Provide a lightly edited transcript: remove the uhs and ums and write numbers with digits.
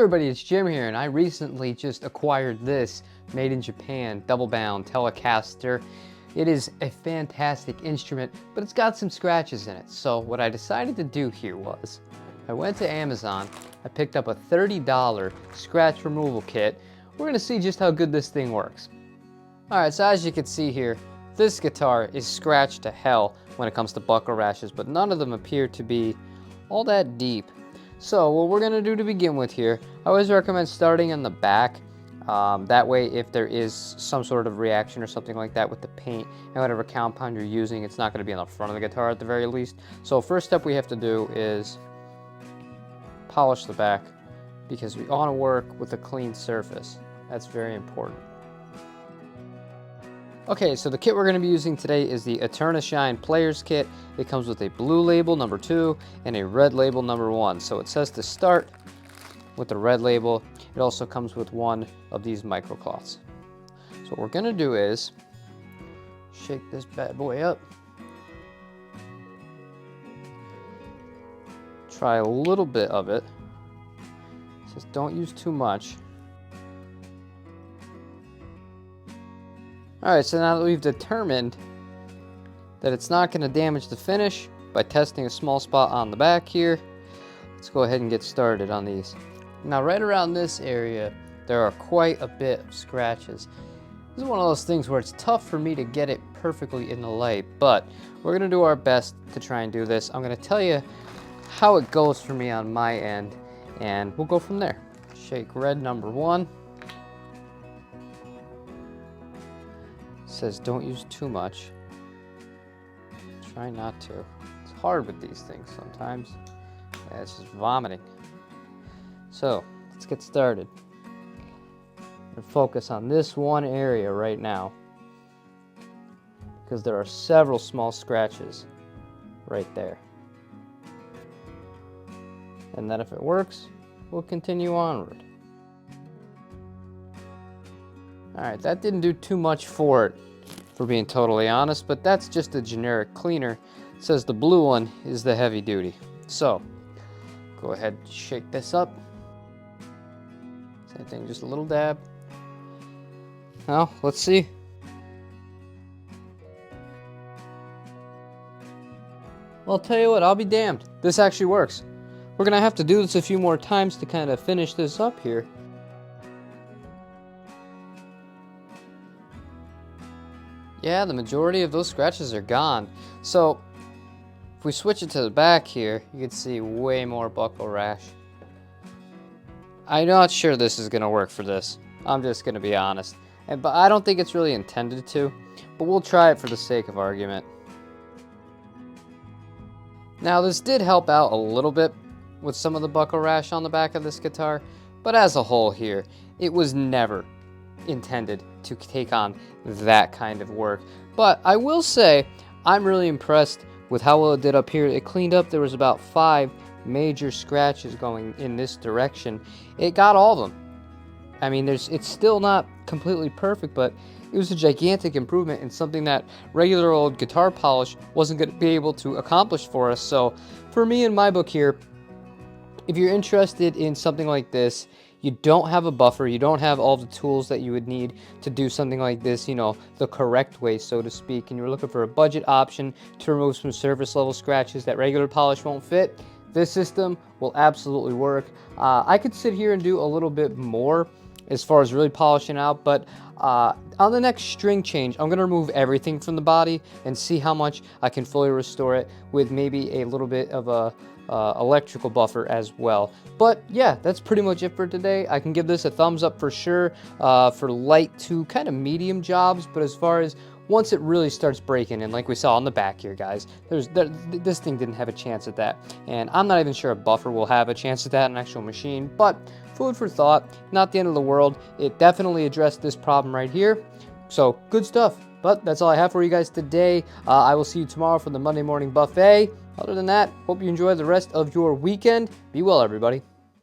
everybody, it's Jim here, and I recently just acquired this made in Japan double bound Telecaster. It is a fantastic instrument, but it's got some scratches in it. So what I decided to do here was, I went to Amazon, I picked up a $30 scratch removal kit. We're gonna see just how good this thing works. All right, so as you can see here, this guitar is scratched to hell when it comes to buckle rashes, but none of them appear to be all that deep. So what we're gonna do to begin with here, I always recommend starting on the back. That way, if there is some sort of reaction or something like that with the paint and whatever compound you're using, it's not gonna be on the front of the guitar at the very least. So first step we have to do is polish the back because we wanna work with a clean surface. That's very important. Okay, so the kit we're going to be using today is the Eterna Shine Players Kit. It comes with a blue label, number 2, and a red label, number 1. So it says to start with the red label. It also comes with one of these microcloths. So what we're going to do is shake this bad boy up. Try a little bit of it. It says don't use too much. Alright, so now that we've determined that it's not going to damage the finish by testing a small spot on the back here, let's go ahead and get started on these. Now right around this area, there are quite a bit of scratches. This is one of those things where it's tough for me to get it perfectly in the light, but we're going to do our best to try and do this. I'm going to tell you how it goes for me on my end, and we'll go from there. Shake red number 1. Says don't use too much. Try not to. It's hard with these things sometimes. Yeah, it's just vomiting. So let's get started and focus on this one area right now because there are several small scratches right there. And then if it works, we'll continue onward. Alright, that didn't do too much for it, for being totally honest, but that's just a generic cleaner. It says the blue one is the heavy duty. So, go ahead and shake this up. Same thing, just a little dab. Now, let's see. Well, I'll tell you what, I'll be damned. This actually works. We're gonna have to do this a few more times to kind of finish this up here. Yeah, the majority of those scratches are gone. So, if we switch it to the back here, you can see way more buckle rash. I'm not sure this is going to work for this. I'm just going to be honest. But I don't think it's really intended to, but we'll try it for the sake of argument. Now, this did help out a little bit with some of the buckle rash on the back of this guitar, but as a whole here, it was never intended to take on that kind of work. But I will say I'm really impressed with how well it did up here. It cleaned up. There was about 5 major scratches going in this direction. It got all of them. I mean, it's still not completely perfect, but it was a gigantic improvement in something that regular old guitar polish wasn't going to be able to accomplish for us. So for me in my book here, if you're interested in something like this, you don't have a buffer, you don't have all the tools that you would need to do something like this, you know, the correct way, so to speak, and you're looking for a budget option to remove some surface level scratches that regular polish won't fit, this system will absolutely work. I could sit here and do a little bit more as far as really polishing out, but on the next string change, I'm going to remove everything from the body and see how much I can fully restore it with maybe a little bit of a electrical buffer as well. But yeah, that's pretty much it for today. I can give this a thumbs up for sure for light to kind of medium jobs, but as far as once it really starts breaking, and like we saw on the back here, guys, this thing didn't have a chance at that, and I'm not even sure a buffer will have a chance at that in an actual machine, but food for thought, not the end of the world. It definitely addressed this problem right here, so good stuff. But that's all I have for you guys today. I will see you tomorrow for the Monday morning buffet. Other than that, hope you enjoy the rest of your weekend. Be well, everybody.